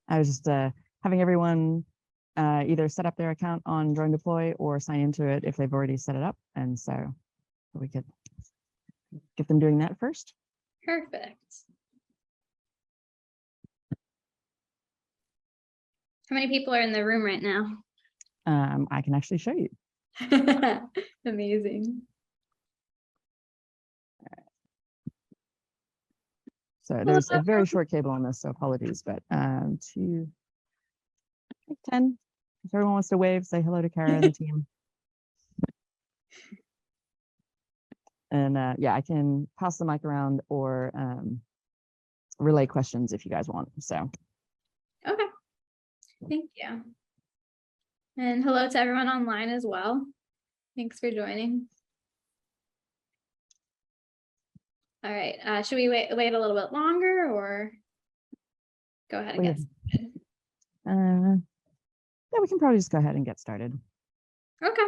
I was just having everyone either set up their account on DroneDeploy or sign into it if they've already set it up. And so we could get them doing that first. Perfect. How many people are in the room right now? I can actually show you. Amazing. So there's a very short cable on this, so apologies, but 10. If everyone wants to wave, say hello to Kara and the team. And yeah, I can pass the mic around or relay questions if you guys want. So. Okay. Thank you. And hello to everyone online as well. Thanks for joining. All right. Should we wait a little bit longer or go ahead and get started? Yeah, we can probably just go ahead and get started. Okay.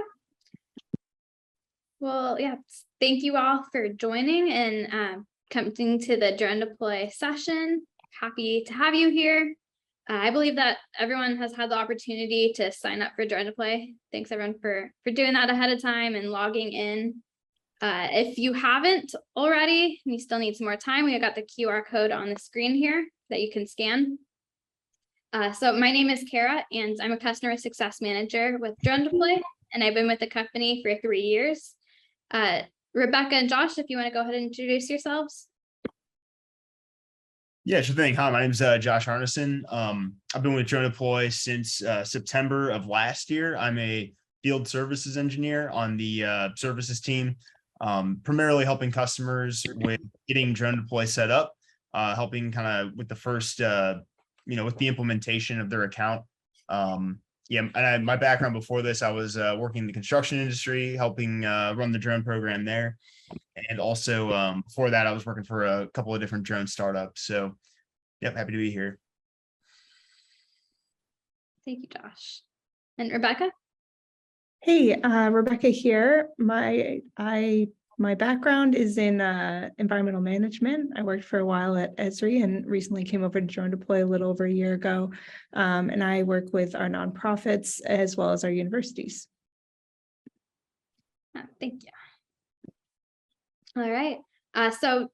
Well, yeah, thank you all for joining and coming to the DroneDeploy session. Happy to have you here. I believe that everyone has had the opportunity to sign up for DroneDeploy. Thanks everyone for doing that ahead of time and logging in. If you haven't already, and you still need some more time, we got the QR code on the screen here that you can scan. So my name is Kara, and I'm a customer success manager with DroneDeploy, and I've been with the company for 3 years. Rebecca and Josh, if you want to go ahead and introduce yourselves. Yeah, sure thing. Hi, my name is Josh Arneson. I've been with DroneDeploy since September of last year. I'm a field services engineer on the services team, primarily helping customers with getting DroneDeploy set up, helping kind of with the first, with the implementation of their account. Yeah, and my background before this, I was working in the construction industry, helping run the drone program there. And also before that, I was working for a couple of different drone startups. So, yep, happy to be here. Thank you, Josh. And Rebecca? Hey, Rebecca here. My background is in environmental management. I worked for a while at Esri and recently came over to DroneDeploy a little over a year ago. And I work with our nonprofits as well as our universities. Thank you. All right. So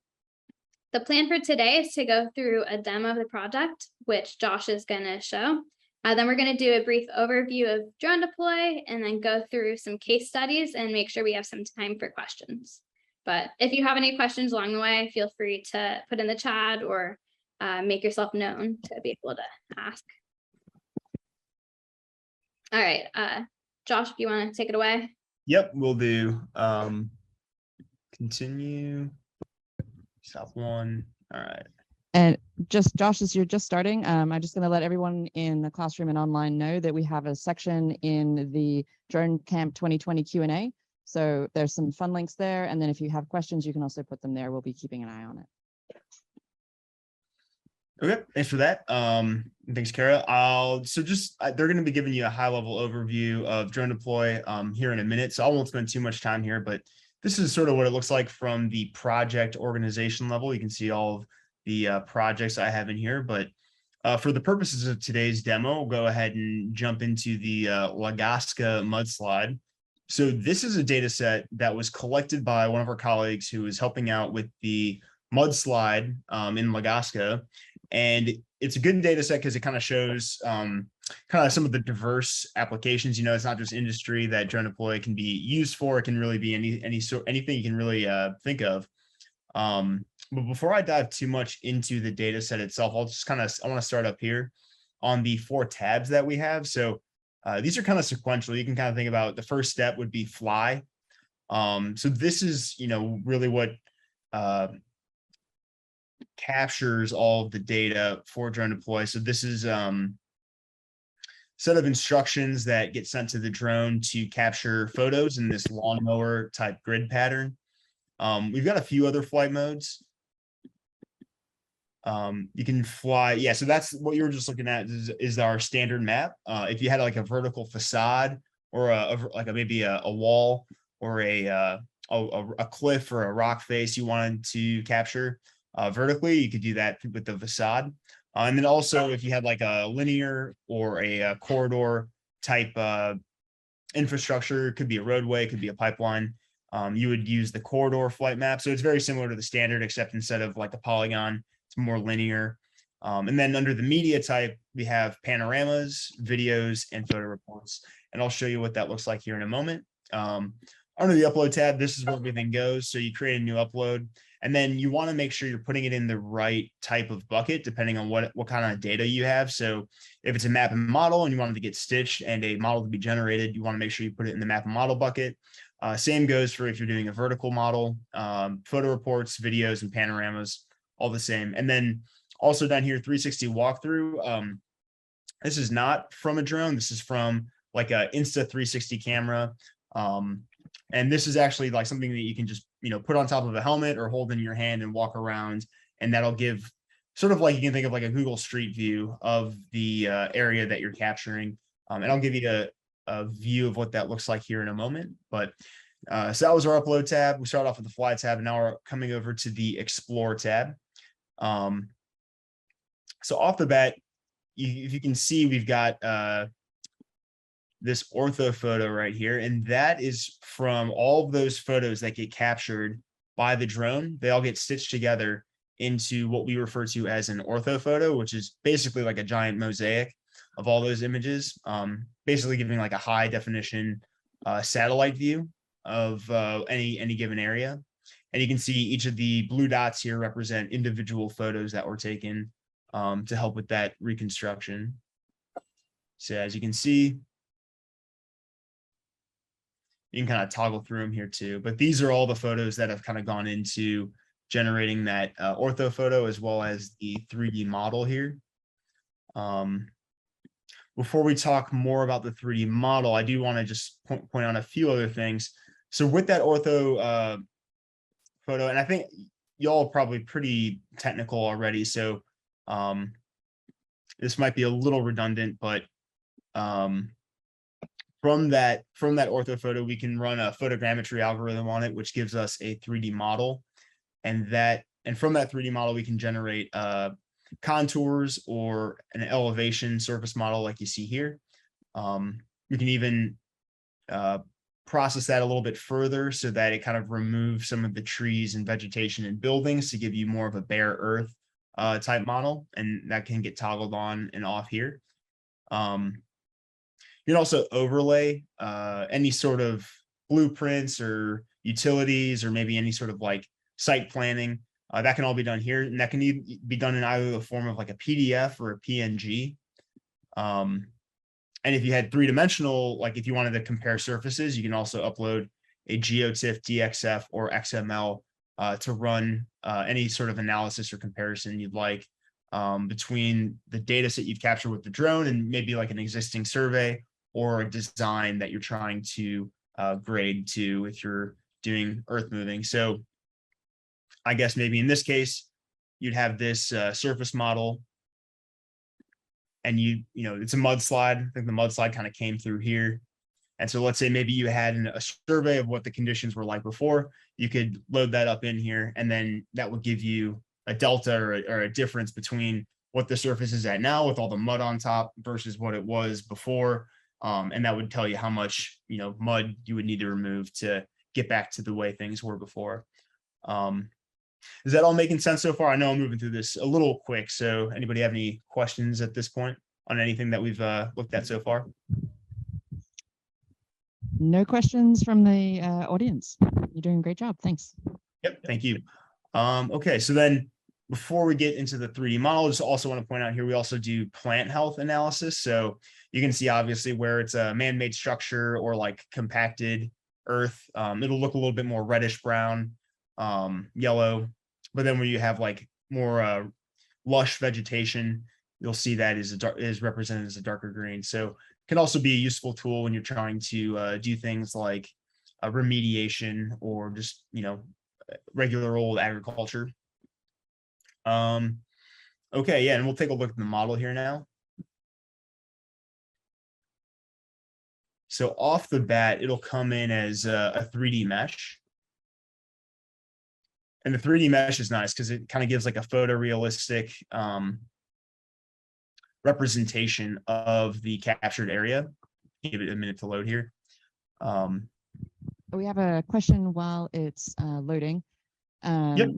the plan for today is to go through a demo of the project, which Josh is going to show. Then we're going to do a brief overview of DroneDeploy and then go through some case studies and make sure we have some time for questions. But if you have any questions along the way, feel free to put in the chat or make yourself known to be able to ask. All right. Josh, if you want to take it away. Yep, we'll do. Continue. Stop one. All right. And just Josh, as you're just starting, I'm just going to let everyone in the classroom and online know that we have a section in the DroneCamp 2020 Q&A. So there's some fun links there. And then if you have questions, you can also put them there. We'll be keeping an eye on it. Okay, thanks for that. Thanks, Kara. They're going to be giving you a high-level overview of DroneDeploy here in a minute. So I won't spend too much time here, but this is sort of what it looks like from the project organization level. You can see all of the projects I have in here, but for the purposes of today's demo, we'll go ahead and jump into the Lagaska mudslide. So this is a data set that was collected by one of our colleagues who was helping out with the mudslide in Lagaska. And it's a good data set because it kind of shows kind of some of the diverse applications. It's not just industry that DroneDeploy can be used for. It can really be anything you can really think of. But before I dive too much into the data set itself, I want to start up here on the 4 tabs that we have. So these are kind of sequential. You can kind of think about the first step would be fly. So this is, really what captures all of the data for DroneDeploy. So this is set of instructions that get sent to the drone to capture photos in this lawnmower type grid pattern. We've got a few other flight modes. You can fly. Yeah, so that's what you were just looking at is our standard map. If you had like a vertical facade or maybe a wall or a cliff or a rock face you wanted to capture vertically, you could do that with the facade. And then also if you had like a linear or a corridor type infrastructure, could be a roadway, could be a pipeline, you would use the corridor flight map. So it's very similar to the standard, except instead of like a polygon, it's more linear. And then under the media type, we have panoramas, videos, and photo reports. And I'll show you what that looks like here in a moment. Under the upload tab, this is where everything goes. So you create a new upload, and then you want to make sure you're putting it in the right type of bucket, depending on what kind of data you have. So if it's a map and model and you want it to get stitched and a model to be generated, you want to make sure you put it in the map and model bucket. Same goes for if you're doing a vertical model, photo reports, videos, and panoramas, all the same. And then also down here, 360 walkthrough. This is not from a drone. This is from like a Insta360 camera. And this is actually like something that you can just, put on top of a helmet or hold in your hand and walk around. And that'll give sort of like, you can think of like a Google Street View of the area that you're capturing. And I'll give you a view of what that looks like here in a moment. But so that was our upload tab. We started off with the fly tab, and now we're coming over to the explore tab. So off the bat, if you can see, we've got this ortho photo right here, and that is from all of those photos that get captured by the drone. They all get stitched together into what we refer to as an ortho photo, which is basically like a giant mosaic of all those images, basically giving like a high definition satellite view of any given area. And you can see each of the blue dots here represent individual photos that were taken to help with that reconstruction. So as you can see, you can kind of toggle through them here too, but these are all the photos that have kind of gone into generating that ortho photo, as well as the 3D model here. Before we talk more about the 3D model, I do want to just point out a few other things. So with that ortho photo, and I think y'all are probably pretty technical already, so this might be a little redundant, but from that ortho photo, we can run a photogrammetry algorithm on it, which gives us a 3D model. And from that 3D model, we can generate contours or an elevation surface model like you see here. We can even process that a little bit further so that it kind of removes some of the trees and vegetation and buildings to give you more of a bare earth type model, and that can get toggled on and off here. You can also overlay any sort of blueprints or utilities, or maybe any sort of like site planning. That can all be done here, and that can be done in either the form of like a PDF or a PNG. And if you had 3-dimensional, like if you wanted to compare surfaces, you can also upload a GeoTIFF, DXF, or XML to run any sort of analysis or comparison you'd like between the data set you've captured with the drone and maybe like an existing survey or a design that you're trying to grade to if you're doing earth moving. So I guess maybe in this case, you'd have this surface model, and it's a mudslide. I think the mudslide kind of came through here. And so let's say maybe you had a survey of what the conditions were like before. You could load that up in here, and then that would give you a delta or a difference between what the surface is at now with all the mud on top versus what it was before. And that would tell you how much mud you would need to remove to get back to the way things were before. Is that all making sense so far? I know I'm moving through this a little quick. So anybody have any questions at this point on anything that we've looked at so far? No questions from the audience. You're doing a great job. Thanks. Yep. Thank you. Okay. So then before we get into the 3D model, just also want to point out here, we also do plant health analysis. So you can see obviously where it's a man-made structure or like compacted earth, it'll look a little bit more reddish brown, yellow. But then when you have like more lush vegetation, you'll see that is represented as a darker green. So it can also be a useful tool when you're trying to do things like remediation or just regular old agriculture. Okay, yeah, and we'll take a look at the model here now. So off the bat, it'll come in as a 3D mesh. And the 3D mesh is nice because it kind of gives like a photorealistic representation of the captured area. Give it a minute to load here. We have a question while it's loading. Yep.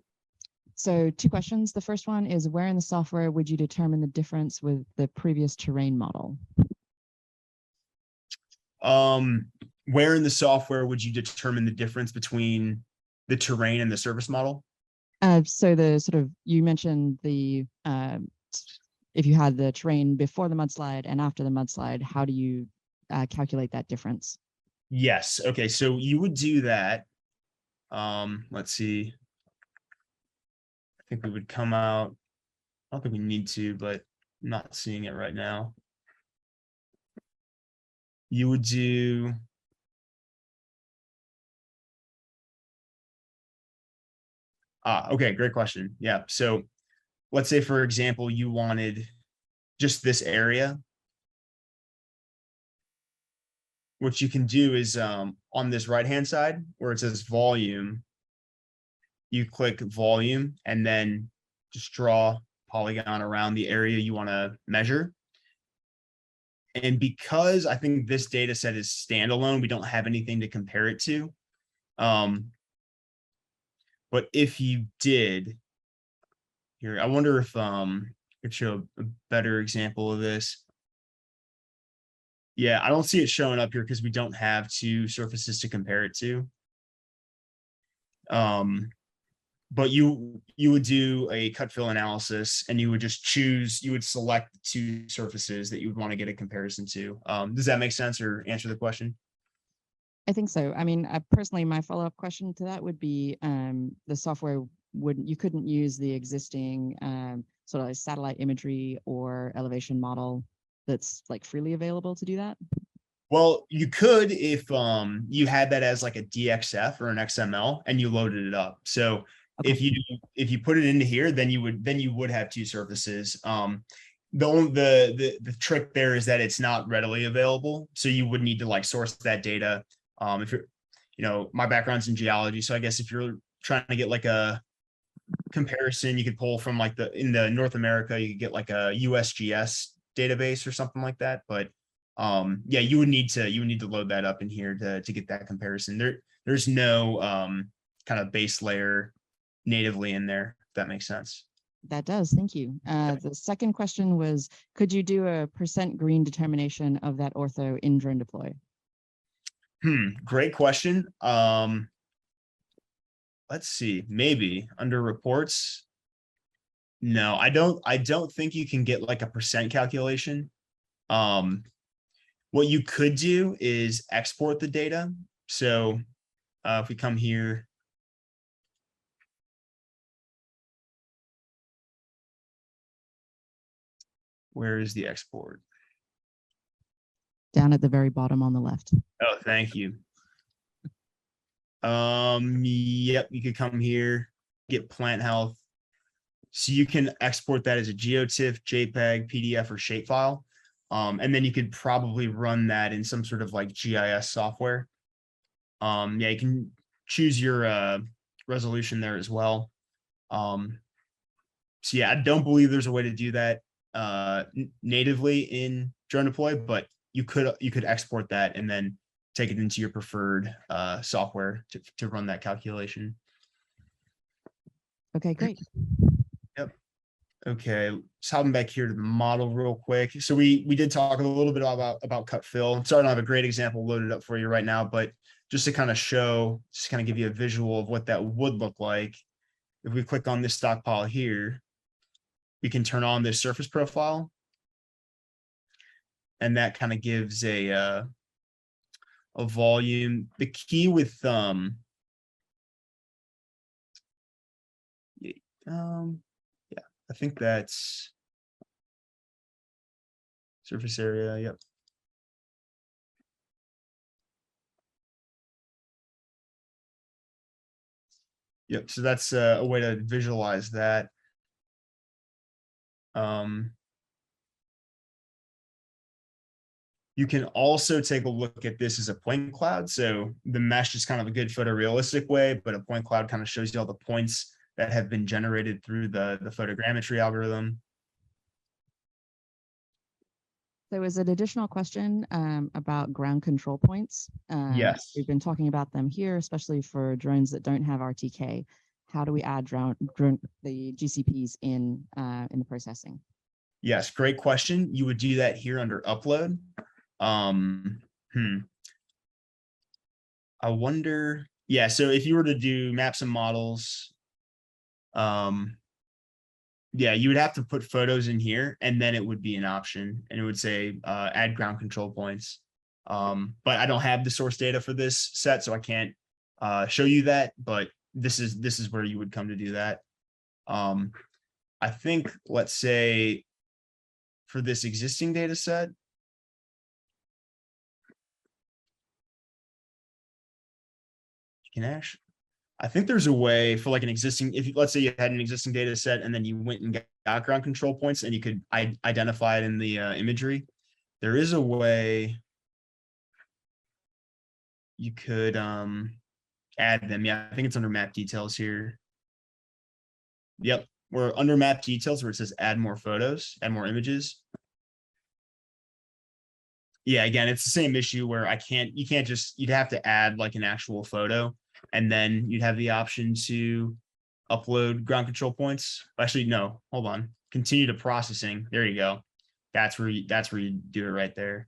So 2 questions. The first one is, where in the software would you determine the difference with the previous terrain model? Where in the software would you determine the difference between the terrain and the surface model? So the sort of, you mentioned the, if you had the terrain before the mudslide and after the mudslide, how do you calculate that difference? Yes. Okay. So you would do that. Let's see. I think we would come out. I don't think we need to, but I'm not seeing it right now. You would do. Okay. Great question. Yeah. So let's say, for example, you wanted just this area. What you can do is on this right-hand side where it says volume, you click volume and then just draw polygon around the area you want to measure. And because I think this data set is standalone, we don't have anything to compare it to. But if you did, here, I wonder if I could show a better example of this. Yeah, I don't see it showing up here because we don't have 2 surfaces to compare it to. But you would do a cut fill analysis and you would just choose, you would select 2 surfaces that you would want to get a comparison to. Does that make sense or answer the question? I think so. I mean, personally, my follow-up question to that would be, the software you couldn't use the existing sort of like satellite imagery or elevation model that's like freely available to do that? Well, you could if you had that as like a DXF or an XML and you loaded it up. So Okay. if you put it into here, then you would have 2 surfaces. The trick there is that it's not readily available, so you would need to like source that data. If you're, my background's in geology, so I guess if you're trying to get like a comparison, you could pull from like in the North America, you could get like a USGS database or something like that. But yeah, you would need to load that up in here to get that comparison. There's no kind of base layer natively in there, if that makes sense. That does. Thank you. The second question was, could you do a % green determination of that ortho in DroneDeploy? Great question. Let's see, maybe under reports. No, I don't think you can get like a % calculation. What you could do is export the data. So if we come here, where is the export? Down at the very bottom on the left. Oh, thank you. Yep, you could come here, get plant health. So you can export that as a GeoTIFF, JPEG, PDF, or shapefile. And then you could probably run that in some sort of like GIS software. Yeah, you can choose your resolution there as well. So yeah, I don't believe there's a way to do that natively in DroneDeploy, but you could export that and then take it into your preferred software to run that calculation. Okay, great. Yep. Okay, let's hop back here to the model real quick. So we did talk a little bit about cut fill. Sorry, I don't have a great example loaded up for you right now, but just to kind of show, just kind of give you a visual of what that would look like. If we click on this stockpile here, we can turn on this surface profile. And that kind of gives a volume. The key with yeah, I think that's surface area. Yep. Yep. So that's a way to visualize that. You can also take a look at this as a point cloud. So the mesh is kind of a good photorealistic way, but a point cloud kind of shows you all the points that have been generated through the photogrammetry algorithm. There was an additional question about ground control points. Yes. We've been talking about them here, especially for drones that don't have RTK. How do we add the GCPs in the processing? Yes, great question. You would do that here under upload. I wonder, yeah, so if you were to do maps and models, yeah, you would have to put photos in here and then it would be an option and it would say add ground control points. But I don't have the source data for this set, so I can't show you that, but this is where you would come to do that. I think, let's say for this existing data set, you can actually, I think there's a way for like an existing, if let's say you had an existing data set and then you went and got ground control points and you could identify it in the imagery. There is a way you could add them. Yeah, I think it's under map details here. Yep, we're under map details where it says add more photos, add more images. Yeah, again, it's the same issue where you can't just, you'd have to add like an actual photo and then you'd have the option to upload ground control points. Actually, no, hold on. Continue to processing. There you go. That's where you do it right there.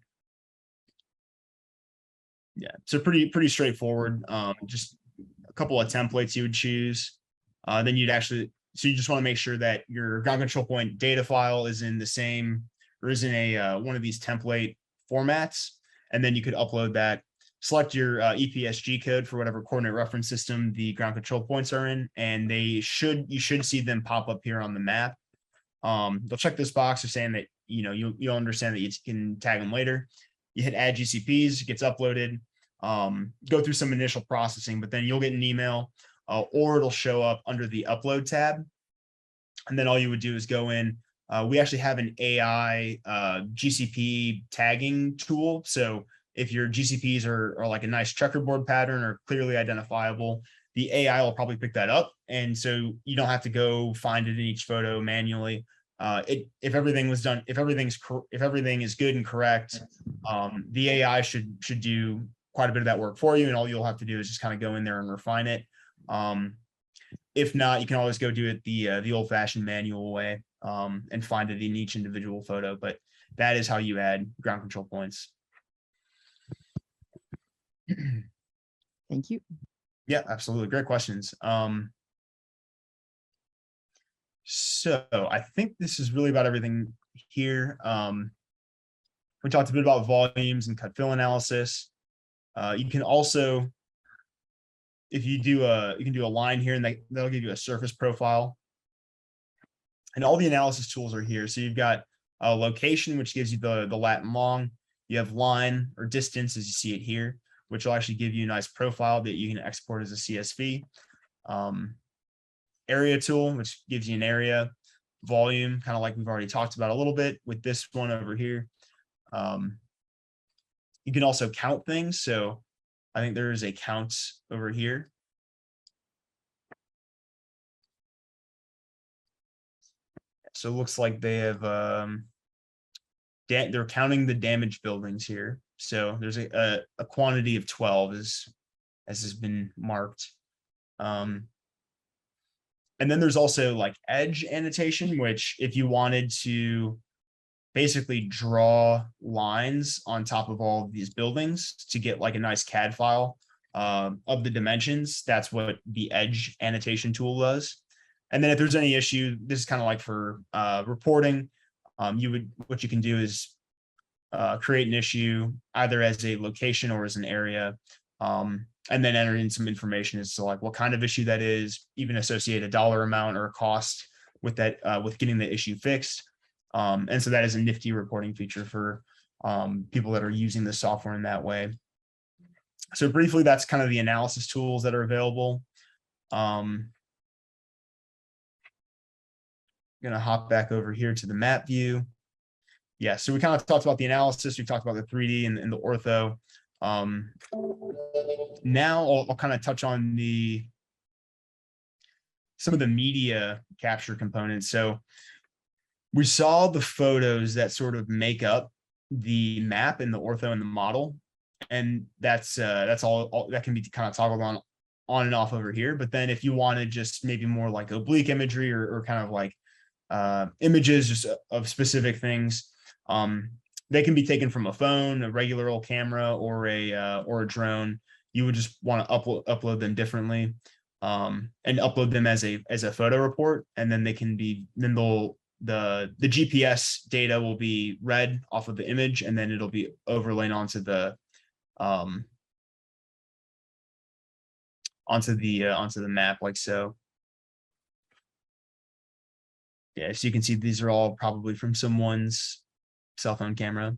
Yeah, so pretty straightforward. Just a couple of templates you would choose. Then you'd actually, so you just want to make sure that your ground control point data file is in the same, or is in a one of these template formats, and then you could upload that. Select your EPSG code for whatever coordinate reference system the ground control points are in, and you should see them pop up here on the map. They'll check this box of saying that you'll understand that you can tag them later. You hit add GCPs, it gets uploaded, go through some initial processing, but then you'll get an email or it'll show up under the upload tab. And then all you would do is go in. We actually have an AI GCP tagging tool. So if your GCPs are like a nice checkerboard pattern or clearly identifiable, the AI will probably pick that up. And so you don't have to go find it in each photo manually. If everything was done, if everything is good and correct, the AI should do quite a bit of that work for you. And all you'll have to do is just kind of go in there and refine it. If not, you can always go do it the old fashioned manual way and find it in each individual photo. But that is how you add ground control points. Thank you. Yeah, absolutely. Great questions. So I think this is really about everything here. We talked a bit about volumes and cut fill analysis. You can also, if you do you can do a line here and that'll give you a surface profile. And all the analysis tools are here. So you've got a location, which gives you the lat and long. You have line or distance as you see it here, which will actually give you a nice profile that you can export as a CSV. Area tool, which gives you an area, volume, kind of like we've already talked about a little bit with this one over here. You can also count things. So I think there is a count over here. So it looks like they have, they're counting the damaged buildings here. So there's a quantity of 12 as has been marked. And then there's also like edge annotation, which if you wanted to basically draw lines on top of all of these buildings to get like a nice CAD file of the dimensions, that's what the edge annotation tool does. And then if there's any issue, this is kind of like for reporting, what you can do is create an issue either as a location or as an area, and then enter in some information as to like what kind of issue that is, even associate a dollar amount or a cost with that, with getting the issue fixed. And so that is a nifty reporting feature for people that are using the software in that way. So briefly, that's kind of the analysis tools that are available. I'm going to hop back over here to the map view. Yeah, so we kind of talked about the analysis. We talked about the 3D and the ortho. Now I'll kind of touch on some of the media capture components. So we saw the photos that sort of make up the map and the ortho and the model. And that's all that can be kind of toggled on and off over here. But then if you wanted just maybe more like oblique imagery or kind of like images just of specific things, they can be taken from a phone, a regular old camera, or a drone. You would just want to upload them differently, and upload them as a photo report, and then the GPS data will be read off of the image, and then it'll be overlaid onto the map like so. Yeah, so you can see these are all probably from someone's cell phone camera.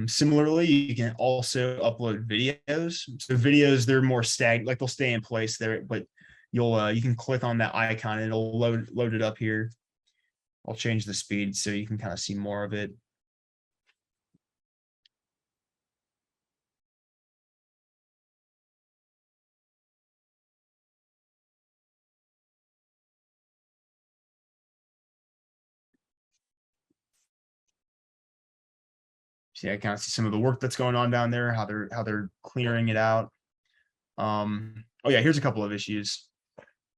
Similarly, you can also upload videos. So videos, they're more like they'll stay in place there, but you can click on that icon and it'll load it up here. I'll change the speed so you can kind of see more of it. See, I kind of see some of the work that's going on down there, how they're clearing it out. Oh yeah, here's a couple of issues.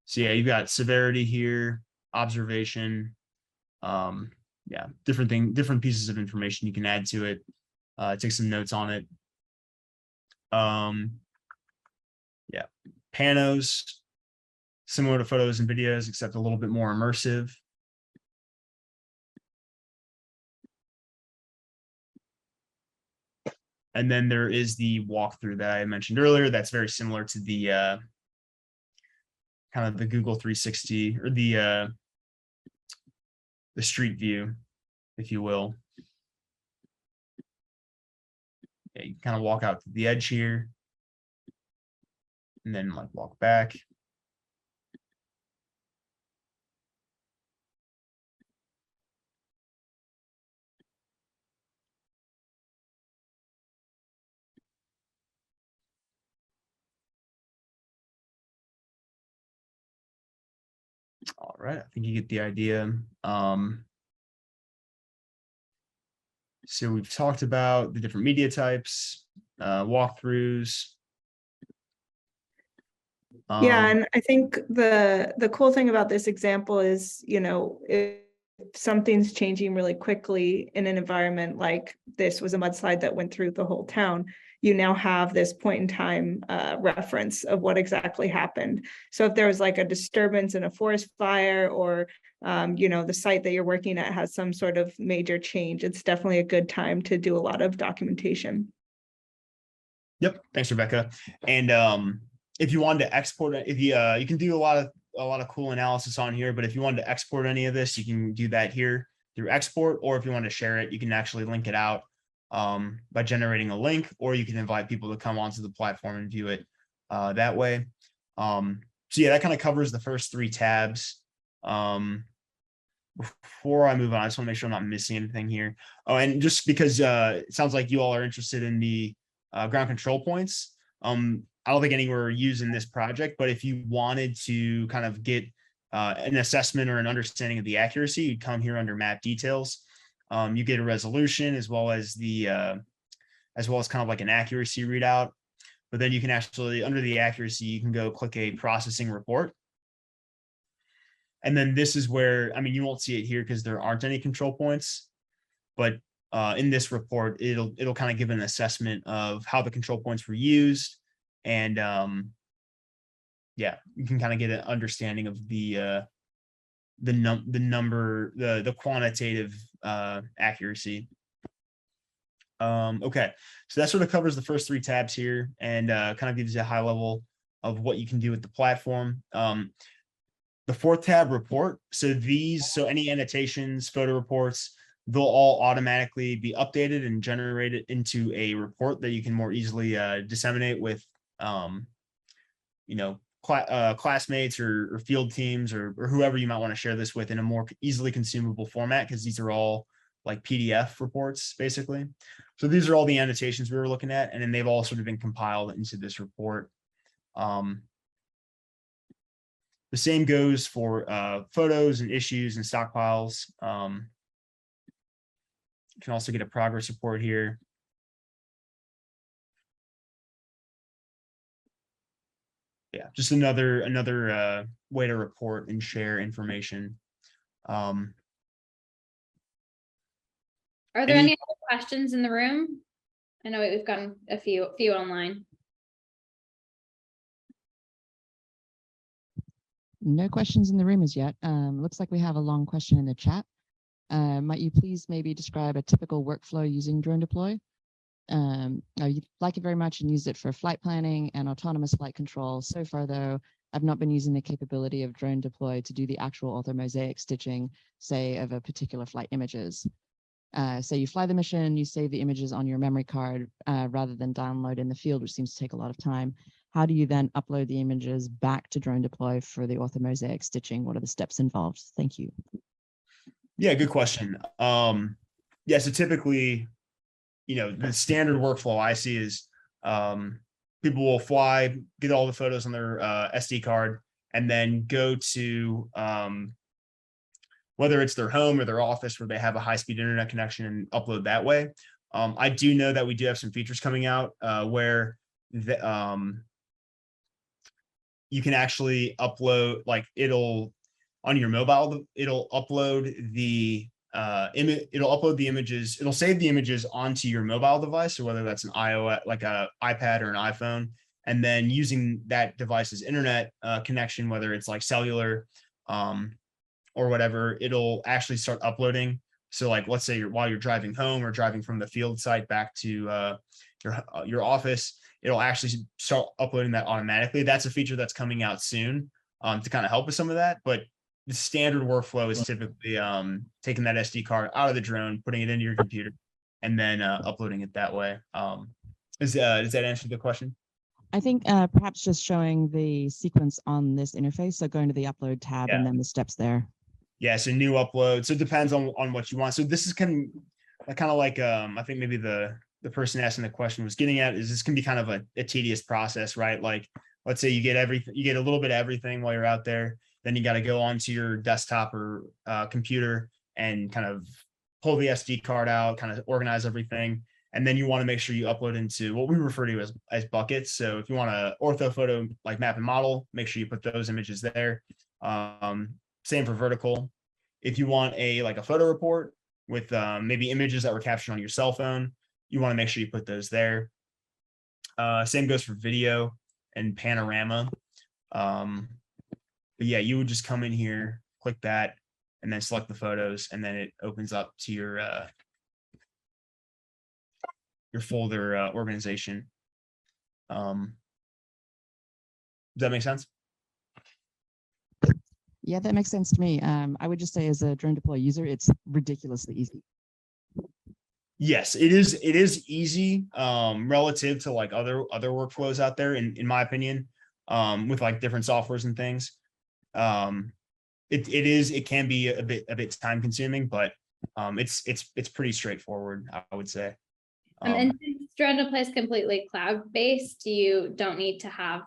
So yeah, you've got severity here, observation. Yeah, different pieces of information you can add to it. Take some notes on it. Yeah, panos, similar to photos and videos, except a little bit more immersive. And then there is the walkthrough that I mentioned earlier. That's very similar to the kind of the Google 360 or the street view, if you will. Yeah, you kind of walk out to the edge here, and then like walk back. All right, I think you get the idea. So we've talked about the different media types, walkthroughs. Yeah, and I think the cool thing about this example is, you know, if something's changing really quickly in an environment like this was a mudslide that went through the whole town, you now have this point in time reference of what exactly happened. So if there was like a disturbance in a forest fire, or you know, the site that you're working at has some sort of major change, it's definitely a good time to do a lot of documentation. Yep, thanks, Rebecca. And if you wanted to export it, if you can do a lot of cool analysis on here, but if you wanted to export any of this, you can do that here through export, or if you want to share it, you can actually link it out by generating a link, or you can invite people to come onto the platform and view it that way. So yeah, that kind of covers the first three tabs. Before I move on, I just want to make sure I'm not missing anything here. Oh, and just because it sounds like you all are interested in the ground control points. I don't think anywhere are used in this project, but if you wanted to kind of get an assessment or an understanding of the accuracy, you'd come here under map details. You get a resolution as well as kind of like an accuracy readout. But then you can actually, under the accuracy, you can go click a processing report. And then this is where, I mean, you won't see it here because there aren't any control points, but in this report, it'll kind of give an assessment of how the control points were used. And yeah, you can kind of get an understanding of the quantitative accuracy. Okay, so that sort of covers the first three tabs here, and kind of gives you a high level of what you can do with the platform. The fourth tab, report. So any annotations, photo reports, they'll all automatically be updated and generated into a report that you can more easily disseminate with you know, classmates or field teams or whoever you might want to share this with in a more easily consumable format, because these are all like PDF reports basically. So these are all the annotations we were looking at, and then they've all sort of been compiled into this report. The same goes for photos and issues and stockpiles. You can also get a progress report here. Yeah, just another way to report and share information. Are there any other questions in the room? I know we've gotten a few online. No questions in the room as yet. Looks like we have a long question in the chat. Might you please maybe describe a typical workflow using DroneDeploy? I like it very much and used it for flight planning and autonomous flight control. So far, though, I've not been using the capability of DroneDeploy to do the actual orthomosaic stitching, say, of a particular flight images. Say you fly the mission, you save the images on your memory card rather than download in the field, which seems to take a lot of time. How do you then upload the images back to DroneDeploy for the orthomosaic stitching? What are the steps involved? Thank you. Yeah, good question. Yeah, so typically, the standard workflow I see is people will fly, get all the photos on their SD card, and then go to whether it's their home or their office where they have a high-speed internet connection and upload that way. I do know that we do have some features coming out where you can actually upload, like it'll on your mobile, it'll upload the images, it'll save the images onto your mobile device, so whether that's an iOS, like a iPad or an iPhone, and then using that device's internet connection, whether it's like cellular or whatever, it'll actually start uploading. So like, let's say while you're driving home or driving from the field site back to your office, it'll actually start uploading that automatically. That's a feature that's coming out soon to kind of help with some of that. But the standard workflow is typically taking that SD card out of the drone, putting it into your computer, and then uploading it that way. Does that answer the question? I think perhaps just showing the sequence on this interface. So going to the upload tab and then the steps there. Yeah, so new upload. So it depends on what you want. So this is kind of like I think maybe the person asking the question was getting at is this can be kind of a tedious process, right? Like, let's say you get everything, you get a little bit of everything while you're out there. Then you got to go onto your desktop or computer and kind of pull the SD card out, kind of organize everything. And then you want to make sure you upload into what we refer to as buckets. So if you want a ortho photo, like map and model, make sure you put those images there. Same for vertical. If you want like a photo report with maybe images that were captured on your cell phone, you want to make sure you put those there. Same goes for video and panorama. But yeah, you would just come in here, click that, and then select the photos, and then it opens up to your folder organization. Does that make sense? Yeah, that makes sense to me. I would just say as a DroneDeploy user, it's ridiculously easy. Yes, it is easy relative to like other workflows out there, in my opinion, with like different softwares and things. It can be a bit time consuming, but it's pretty straightforward, I would say. And since DroneDeploy is completely cloud-based, you don't need to have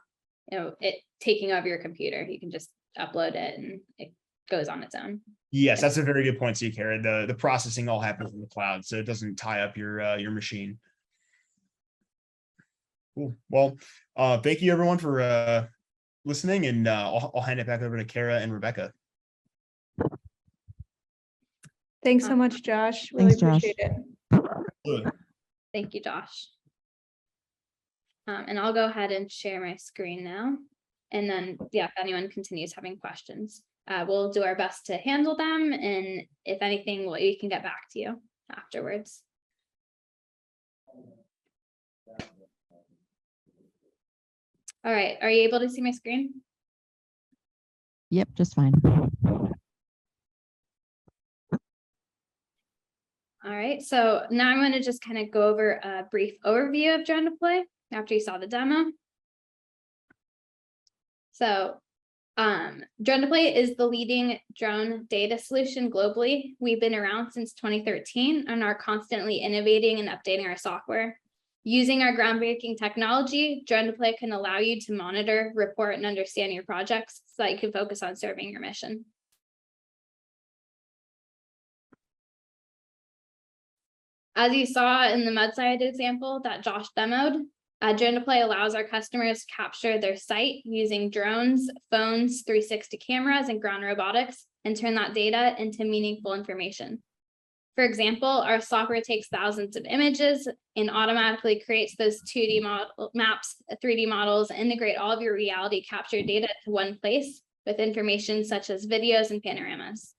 it taking over your computer. You can just upload it and it goes on its own. Yes, that's a very good point, Kara. The processing all happens in the cloud, so it doesn't tie up your machine. Cool. Well, thank you everyone for listening, and I'll hand it back over to Kara and Rebecca. Thanks so much, Josh. Really appreciate it. Good. Thank you, Josh. And I'll go ahead and share my screen now. And then, yeah, if anyone continues having questions, we'll do our best to handle them. And if anything, we can get back to you afterwards. All right, are you able to see my screen? Yep, just fine. All right, so now I'm going to just kind of go over a brief overview of DroneDeploy after you saw the demo. So DroneDeploy is the leading drone data solution globally. We've been around since 2013 and are constantly innovating and updating our software. Using our groundbreaking technology, DroneDeploy can allow you to monitor, report, and understand your projects so that you can focus on serving your mission. As you saw in the mudslide example that Josh demoed, DroneDeploy allows our customers to capture their site using drones, phones, 360 cameras, and ground robotics, and turn that data into meaningful information. For example, our software takes thousands of images and automatically creates those 2D maps, 3D models, and integrate all of your reality capture data to one place with information such as videos and panoramas.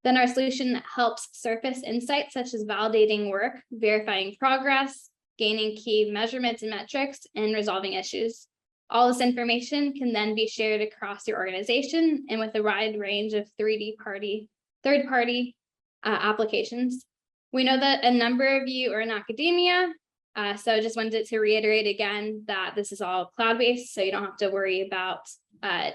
Then our solution helps surface insights such as validating work, verifying progress, gaining key measurements and metrics, and resolving issues. All this information can then be shared across your organization and with a wide range of third-party applications. We know that a number of you are in academia, so I just wanted to reiterate again that this is all cloud-based, so you don't have to worry about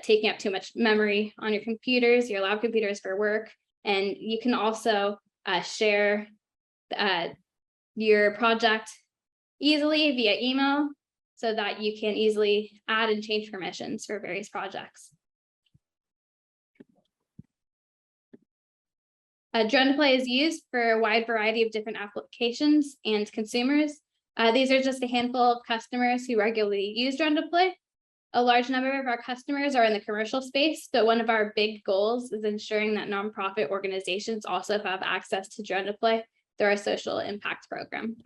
taking up too much memory on your computers, your lab computers for work, and you can also share your project easily via email so that you can easily add and change permissions for various projects. DroneDeploy is used for a wide variety of different applications and consumers. These are just a handful of customers who regularly use DroneDeploy. A large number of our customers are in the commercial space, but one of our big goals is ensuring that nonprofit organizations also have access to DroneDeploy through our social impact program.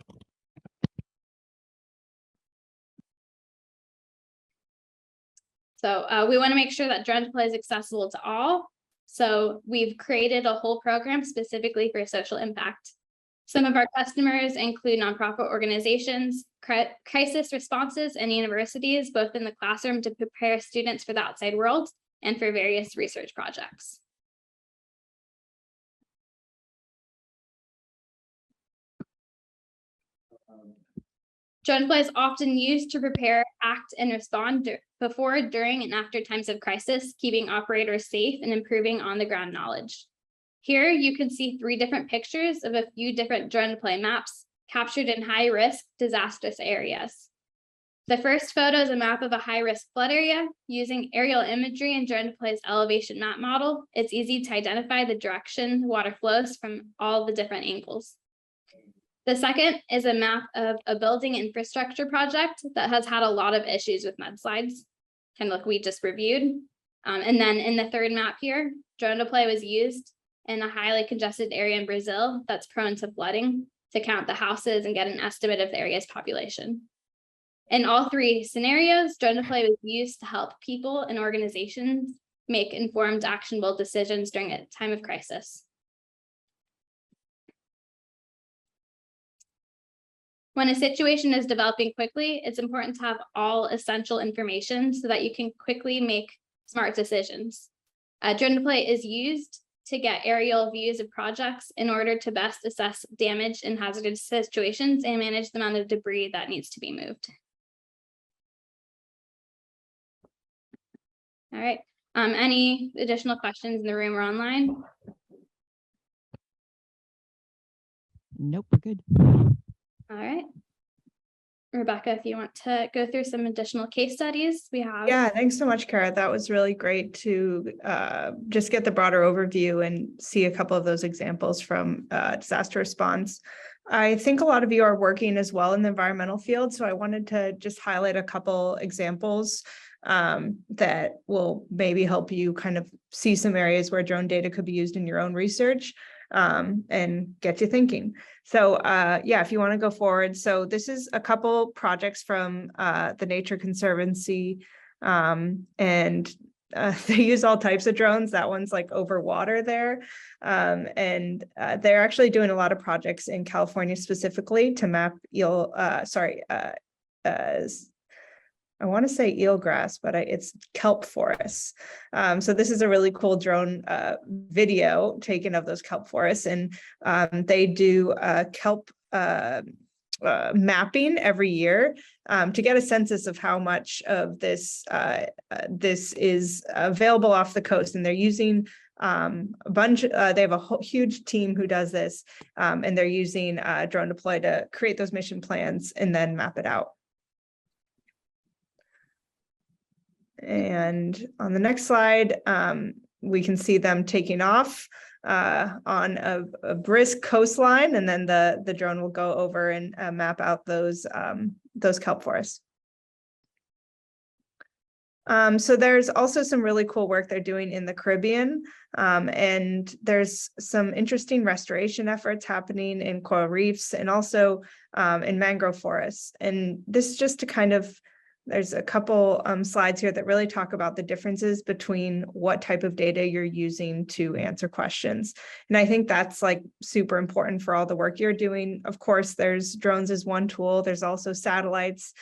So we want to make sure that DroneDeploy is accessible to all. So we've created a whole program specifically for social impact. Some of our customers include nonprofit organizations, crisis responses, and universities, both in the classroom to prepare students for the outside world and for various research projects. DroneDeploy is often used to prepare, act, and respond before, during, and after times of crisis, keeping operators safe and improving on-the-ground knowledge. Here you can see 3 different pictures of a few different DroneDeploy maps captured in high-risk, disastrous areas. The first photo is a map of a high-risk flood area. Using aerial imagery and DroneDeploy's elevation map model, it's easy to identify the direction water flows from all the different angles. The second is a map of a building infrastructure project that has had a lot of issues with mudslides, kind of like we just reviewed. And then in the third map here, DroneDeploy was used in a highly congested area in Brazil that's prone to flooding to count the houses and get an estimate of the area's population. In all 3 scenarios, DroneDeploy was used to help people and organizations make informed, actionable decisions during a time of crisis. When a situation is developing quickly, it's important to have all essential information so that you can quickly make smart decisions. DroneDeploy is used to get aerial views of projects in order to best assess damage in hazardous situations and manage the amount of debris that needs to be moved. All right, any additional questions in the room or online? Nope, we're good. All right. Rebecca, if you want to go through some additional case studies we have. Yeah, thanks so much, Kara. That was really great to just get the broader overview and see a couple of those examples from disaster response. I think a lot of you are working as well in the environmental field, so I wanted to just highlight a couple examples that will maybe help you kind of see some areas where drone data could be used in your own research and get you thinking. So yeah, if you want to go forward. So this is a couple projects from the Nature Conservancy, and they use all types of drones. That one's like over water there. And they're actually doing a lot of projects in California specifically to map I want to say eelgrass, but it's kelp forests. So this is a really cool drone video taken of those kelp forests, and they do kelp mapping every year to get a census of how much of this is available off the coast, and they're using They have a huge team who does this, and they're using DroneDeploy to create those mission plans and then map it out. And on the next slide, we can see them taking off on a brisk coastline, and then the drone will go over and map out those kelp forests. So there's also some really cool work they're doing in the Caribbean, and there's some interesting restoration efforts happening in coral reefs and also in mangrove forests. And this just to kind of, there's a couple slides here that really talk about the differences between what type of data you're using to answer questions. And I think that's like super important for all the work you're doing. Of course, there's drones as one tool. There's also satellites.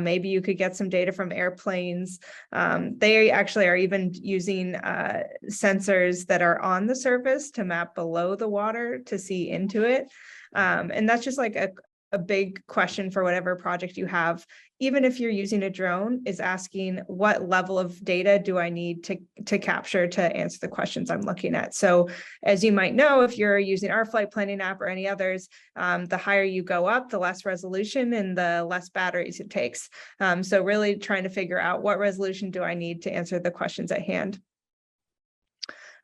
Maybe you could get some data from airplanes. They actually are even using sensors that are on the surface to map below the water to see into it. And that's just like a big question for whatever project you have. Even if you're using a drone, is asking what level of data do I need to capture to answer the questions I'm looking at. So as you might know, if you're using our flight planning app or any others, the higher you go up, the less resolution and the less batteries it takes. So really trying to figure out what resolution do I need to answer the questions at hand.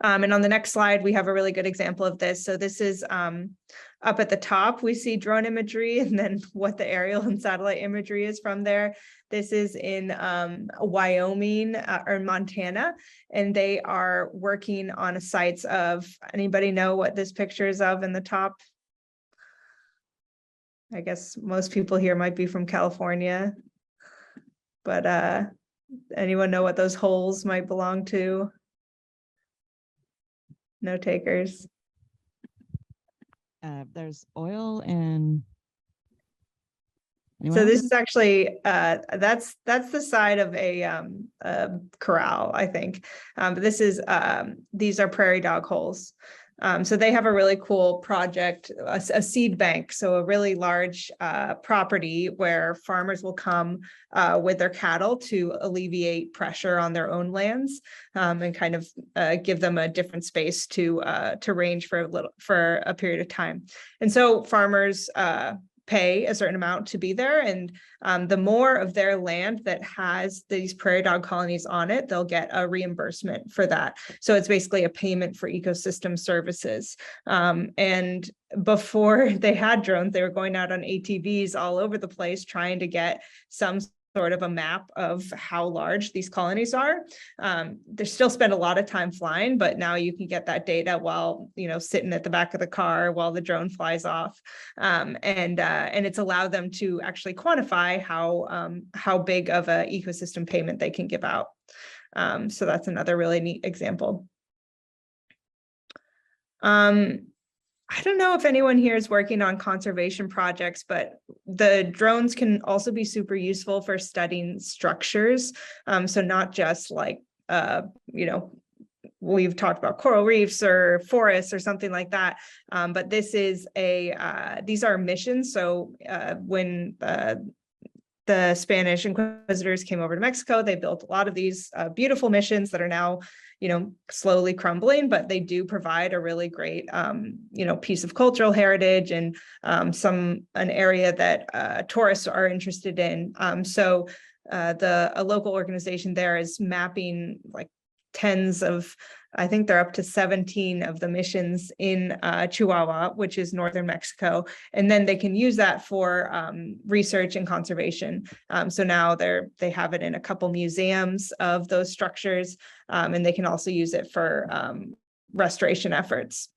And on the next slide, we have a really good example of this. So this is up at the top, we see drone imagery, and then what the aerial and satellite imagery is from there. This is in Wyoming or Montana, and they are working on sites of, anybody know what this picture is of in the top? I guess most people here might be from California, but anyone know what those holes might belong to? No takers. There's oil and. So this is actually that's the side of a corral, I think. But this is these are prairie dog holes. So they have a really cool project, a seed bank. So a really large property where farmers will come with their cattle to alleviate pressure on their own lands, and kind of give them a different space to range for a period of time. And so farmers pay a certain amount to be there, and the more of their land that has these prairie dog colonies on it, they'll get a reimbursement for that. So it's basically a payment for ecosystem services. And before they had drones, they were going out on ATVs all over the place trying to get some sort of a map of how large these colonies are. They still spend a lot of time flying, but now you can get that data while, you know, sitting at the back of the car while the drone flies off. And it's allowed them to actually quantify how big of an ecosystem payment they can give out. So that's another really neat example. I don't know if anyone here is working on conservation projects, but the drones can also be super useful for studying structures. So not just like, you know, we've talked about coral reefs or forests or something like that. But this is these are missions. So when the Spanish inquisitors came over to Mexico, they built a lot of these beautiful missions that are now, you know, slowly crumbling, but they do provide a really great, you know, piece of cultural heritage and an area that tourists are interested in. So a local organization there is mapping like tens of, I think they're up to 17 of the missions in Chihuahua, which is northern Mexico. And then they can use that for research and conservation. So now they have it in a couple museums of those structures, and they can also use it for restoration efforts.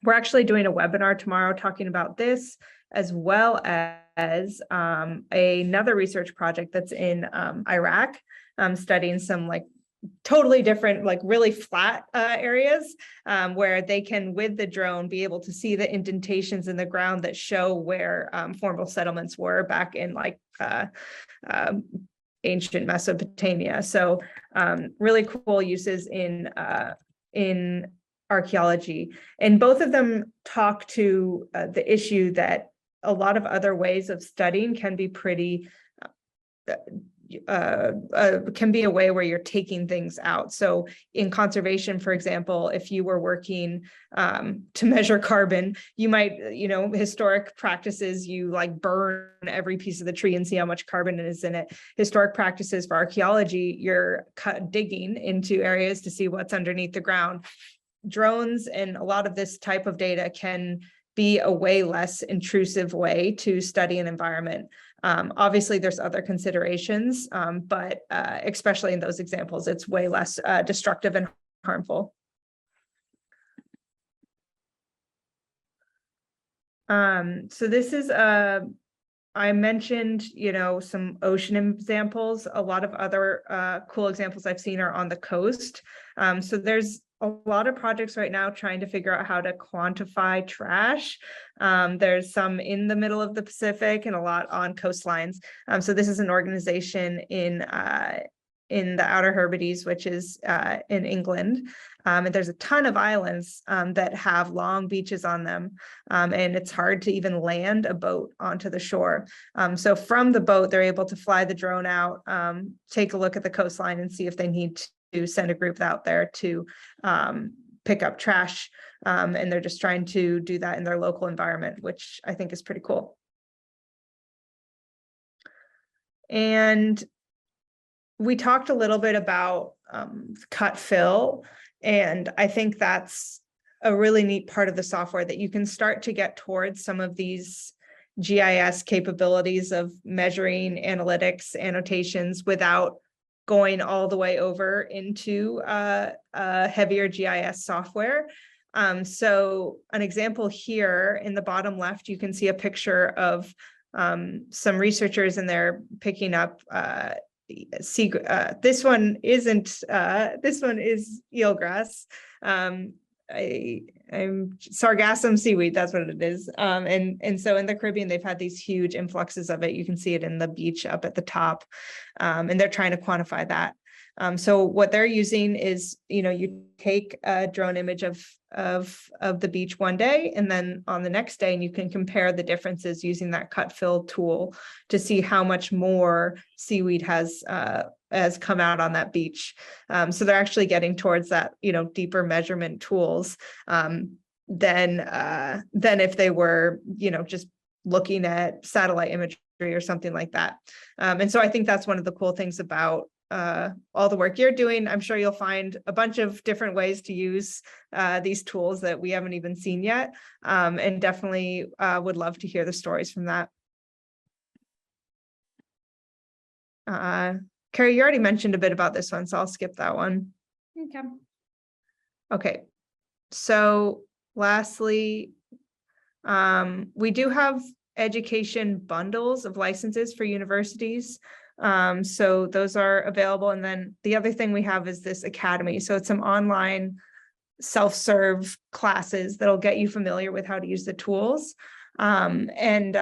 We're actually doing a webinar tomorrow talking about this, as well as another research project that's in Iraq, studying some like totally different, like really flat areas where they can, with the drone, be able to see the indentations in the ground that show where formal settlements were back in like ancient Mesopotamia. So really cool uses in archaeology. And both of them talk to the issue that a lot of other ways of studying can be pretty can be a way where you're taking things out. So in conservation, for example, if you were working to measure carbon, you might, historic practices, you like burn every piece of the tree and see how much carbon is in it. Historic practices for archaeology, you're digging into areas to see what's underneath the ground. Drones and a lot of this type of data can be a way less intrusive way to study an environment. Obviously, there's other considerations, but especially in those examples, it's way less destructive and harmful. So this is I mentioned, some ocean examples. A lot of other cool examples I've seen are on the coast. So there's a lot of projects right now trying to figure out how to quantify trash. There's some in the middle of the Pacific and a lot on coastlines. So this is an organization in the Outer Hebrides, which is in England. And there's a ton of islands that have long beaches on them. And it's hard to even land a boat onto the shore. So from the boat, they're able to fly the drone out, take a look at the coastline and see if they need to send a group out there to pick up trash. And they're just trying to do that in their local environment, which I think is pretty cool. And we talked a little bit about cut fill, and I think that's a really neat part of the software, that you can start to get towards some of these GIS capabilities of measuring, analytics, annotations without going all the way over into heavier GIS software. So an example here in the bottom left, you can see a picture of some researchers, and they're picking up this one isn't, this one is eelgrass. I'm sargassum seaweed, that's what it is. And so in the Caribbean, they've had these huge influxes of it. You can see it in the beach up at the top, and they're trying to quantify that. So what they're using is, you take a drone image of the beach one day, and then on the next day, and you can compare the differences using that cut fill tool to see how much more seaweed has come out on that beach. So they're actually getting towards that, deeper measurement tools than if they were, just looking at satellite imagery or something like that. And so I think that's one of the cool things about all the work you're doing. I'm sure you'll find a bunch of different ways to use these tools that we haven't even seen yet, and definitely would love to hear the stories from that. Carrie, you already mentioned a bit about this one, so I'll skip that one. Okay, so lastly, we do have education bundles of licenses for universities. So those are available. And then the other thing we have is this academy. So it's some online self-serve classes that'll get you familiar with how to use the tools. And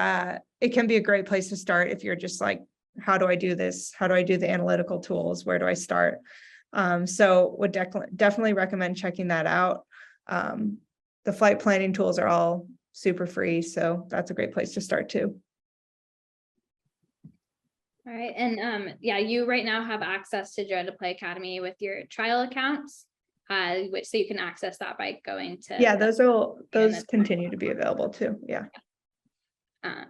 it can be a great place to start if you're just like, how do I do this? How do I do the analytical tools? Where do I start? So would definitely recommend checking that out. The flight planning tools are all super free, so that's a great place to start too. All right, and yeah, you right now have access to DroneDeploy Academy with your trial accounts, which so you can access that by going to. Yeah, those continue to be available too. Yeah. All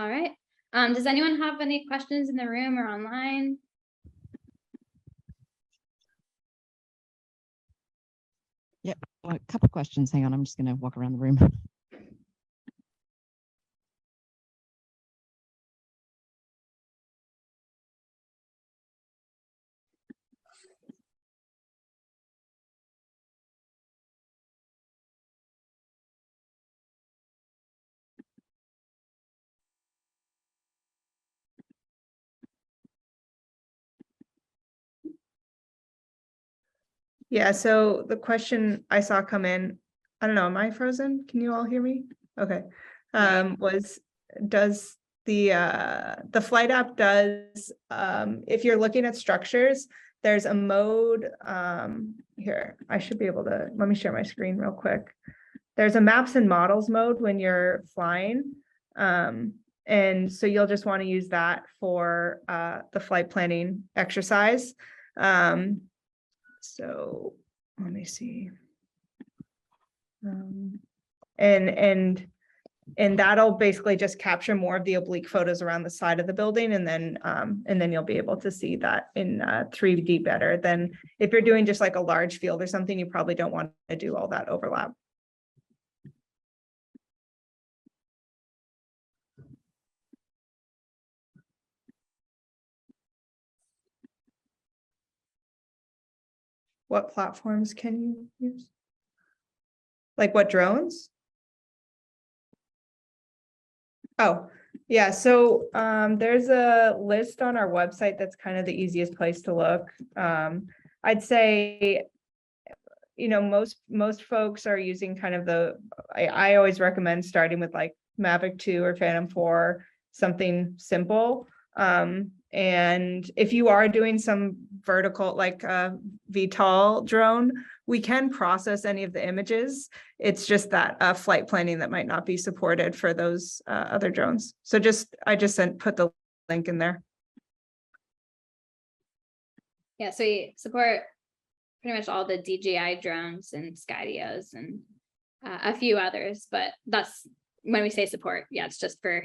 right. Does anyone have any questions in the room or online? Yep, a couple questions. Hang on, I'm just going to walk around the room. Yeah, so the question I saw come in, I don't know, am I frozen? Can you all hear me? Okay. Was, does the flight app does, if you're looking at structures, there's a mode, here, I should be able to, let me share my screen real quick. There's a maps and models mode when you're flying. And so you'll just want to use that for the flight planning exercise. So let me see. And that'll basically just capture more of the oblique photos around the side of the building, and then you'll be able to see that in 3D better than if you're doing just like a large field or something. You probably don't want to do all that overlap. What platforms can you use? Like what drones? Oh, yeah. So there's a list on our website that's kind of the easiest place to look. I'd say, you know, most folks are using kind of I always recommend starting with like Mavic 2 or Phantom 4, something simple. And if you are doing some vertical, like a VTOL drone, we can process any of the images. It's just that flight planning that might not be supported for those other drones. So I just put the link in there. Yeah, so we support pretty much all the DJI drones and Skydios and a few others, but that's when we say support. Yeah, it's just for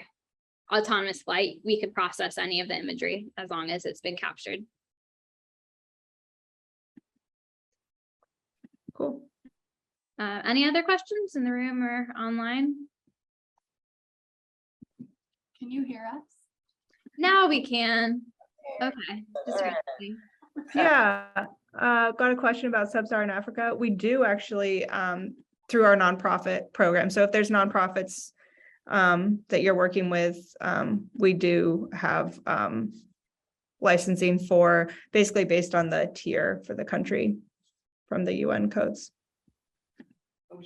autonomous flight. We could process any of the imagery as long as it's been captured. Cool. Any other questions in the room or online? Can you hear us? Now we can. Okay. Just recently. Yeah, got a question about Sub-Saharan Africa. We do actually through our nonprofit program. So if there's nonprofits that you're working with, we do have licensing for basically based on the tier for the country from the UN codes.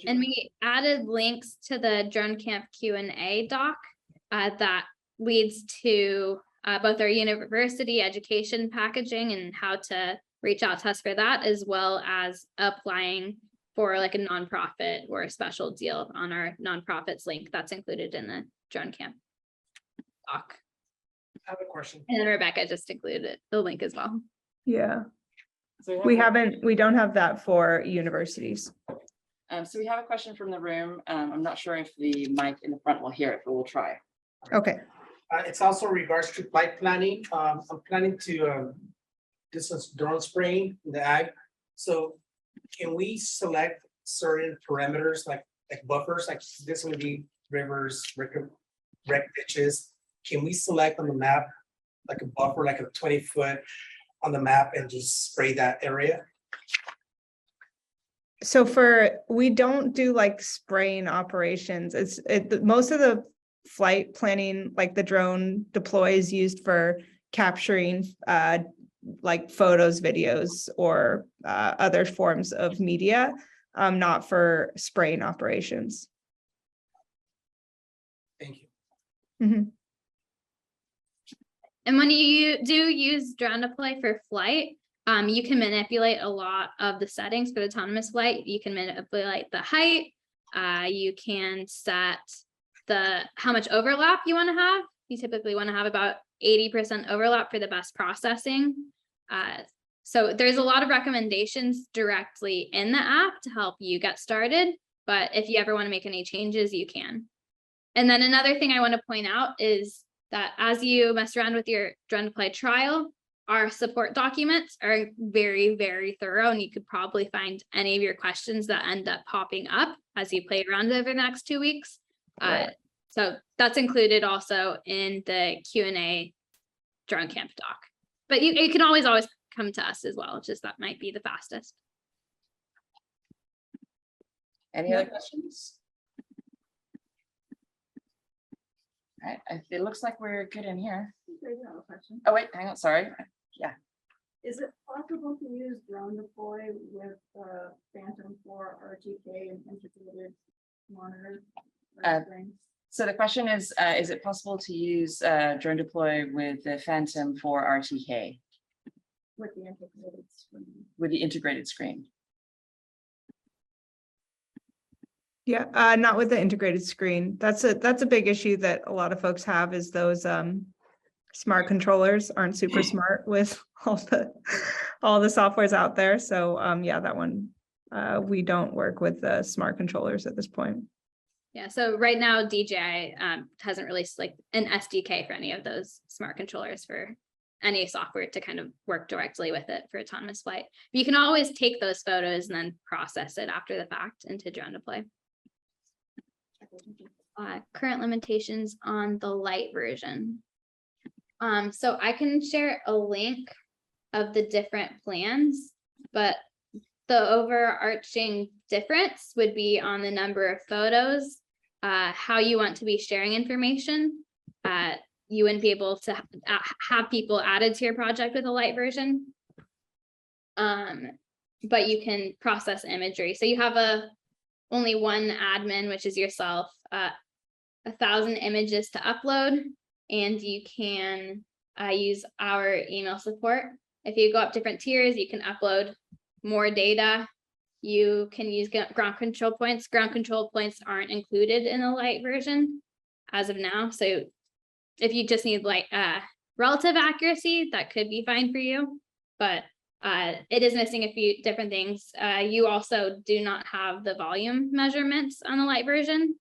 And we added links to the DroneCamp Q&A doc that leads to both our university education packaging and how to reach out to us for that, as well as applying for like a nonprofit or a special deal on our nonprofits link that's included in the DroneCamp doc. I have a question. And then Rebecca just included the link as well. Yeah, So we don't have that for universities. So we have a question from the room. I'm not sure if the mic in the front will hear it, but we'll try. Okay. It's also regards to flight planning. I'm planning to distance drone spraying in the ag. So can we select certain parameters like buffers, like this would be rivers, wreck ditches? Can we select on the map like a buffer, like a 20-foot on the map and just spray that area? So we don't do like spraying operations. Most of the flight planning, like the drone deploy, is used for capturing like photos, videos, or other forms of media, not for spraying operations. Thank you. Mm-hmm. And when you do use DroneDeploy for flight, you can manipulate a lot of the settings for the autonomous flight. You can manipulate the height. You can set how much overlap you want to have. You typically want to have about 80% overlap for the best processing. So there's a lot of recommendations directly in the app to help you get started. But if you ever want to make any changes, you can. And then another thing I want to point out is that as you mess around with your DroneDeploy trial, our support documents are very, very thorough, and you could probably find any of your questions that end up popping up as you play around over the next 2 weeks. Right. So that's included also in the Q&A DroneCamp doc. But you can always come to us as well, just that might be the fastest. Any other questions? All right, it looks like we're good in here. I have a question. Oh, wait, hang on, sorry. Yeah. Is it possible to use DroneDeploy with Phantom 4 RTK and integrated monitors? So the question is it possible to use DroneDeploy with the Phantom 4 RTK? With the integrated screen. With the integrated screen. Yeah, not with the integrated screen. That's a big issue that a lot of folks have, is those smart controllers aren't super smart with all the softwares out there. So yeah, that one we don't work with the smart controllers at this point. Yeah, so right now DJI hasn't released like an SDK for any of those smart controllers for any software to kind of work directly with it for autonomous flight. But you can always take those photos and then process it after the fact into DroneDeploy. Current limitations on the light version. So I can share a link of the different plans, but the overarching difference would be on the number of photos, how you want to be sharing information. You wouldn't be able to have people added to your project with a light version. But you can process imagery. So you have only one admin, which is yourself, 1,000 images to upload, and you can use our email support. If you go up different tiers, you can upload more data. You can use ground control points. Ground control points aren't included in the light version as of now. So if you just need like relative accuracy, that could be fine for you, but it is missing a few different things. You also do not have the volume measurements on the light version.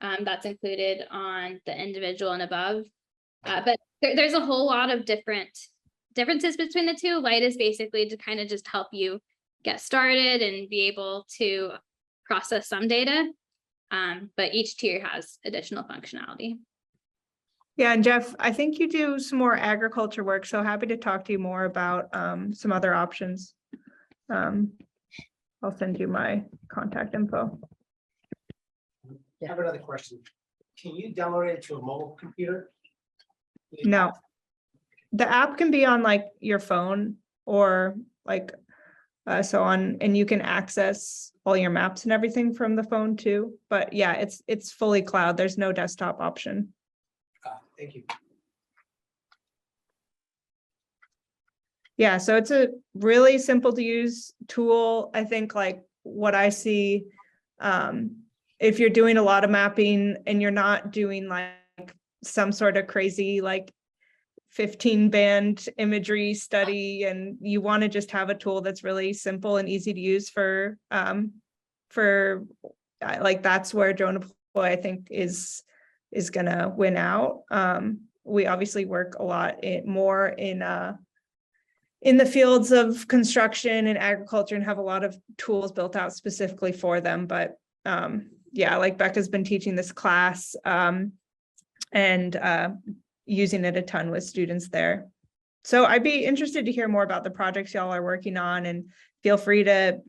That's included on the individual and above. But there's a whole lot of differences between the two. Light is basically to kind of just help you get started and be able to process some data. But each tier has additional functionality. Yeah, and Jeff, I think you do some more agriculture work, so happy to talk to you more about some other options. I'll send you my contact info. I have another question. Can you download it to a mobile computer? No, the app can be on like your phone or like and you can access all your maps and everything from the phone too. But yeah, it's fully cloud. There's no desktop option. Thank you. Yeah, so it's a really simple to use tool. I think like what I see, if you're doing a lot of mapping and you're not doing like some sort of crazy like 15 band imagery study, and you want to just have a tool that's really simple and easy to use for like, that's where DroneDeploy I think is gonna win out. We obviously work a lot more in the fields of construction and agriculture and have a lot of tools built out specifically for them. But yeah, like Becca's been teaching this class and using it a ton with students there. So I'd be interested to hear more about the projects y'all are working on, and feel free to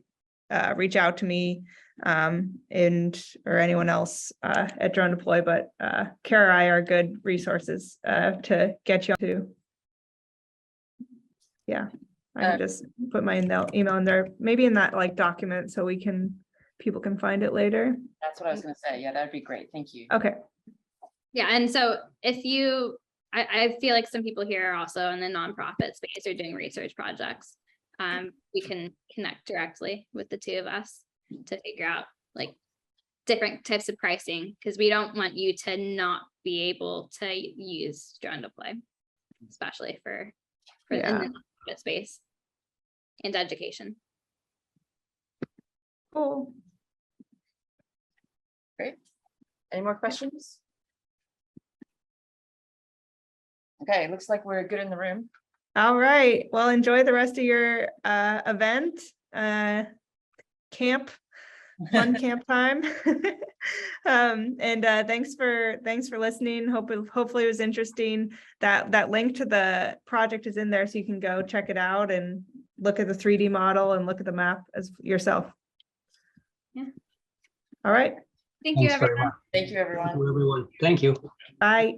reach out to me or anyone else at DroneDeploy, but Kara and I are good resources to get you to. Yeah, I can just put my email in there, maybe in that like document, so people can find it later. That's what I was gonna say. Yeah, that'd be great. Thank you. Okay. Yeah, and so if you, I feel like some people here are also in the nonprofit space or doing research projects. We can connect directly with the two of us to figure out like different types of pricing, because we don't want you to not be able to use DroneDeploy, especially for in the nonprofit space and education. Cool. Great. Any more questions? Okay, looks like we're good in the room. All right. Well, enjoy the rest of your event, camp, fun camp time. And thanks for listening. Hopefully it was interesting. That link to the project is in there, so you can go check it out and look at the 3D model and look at the map as yourself. Yeah. All right. Thank you, Thanks very everyone. much. Thank you, everyone. Thank you, everyone. Thank you. Bye.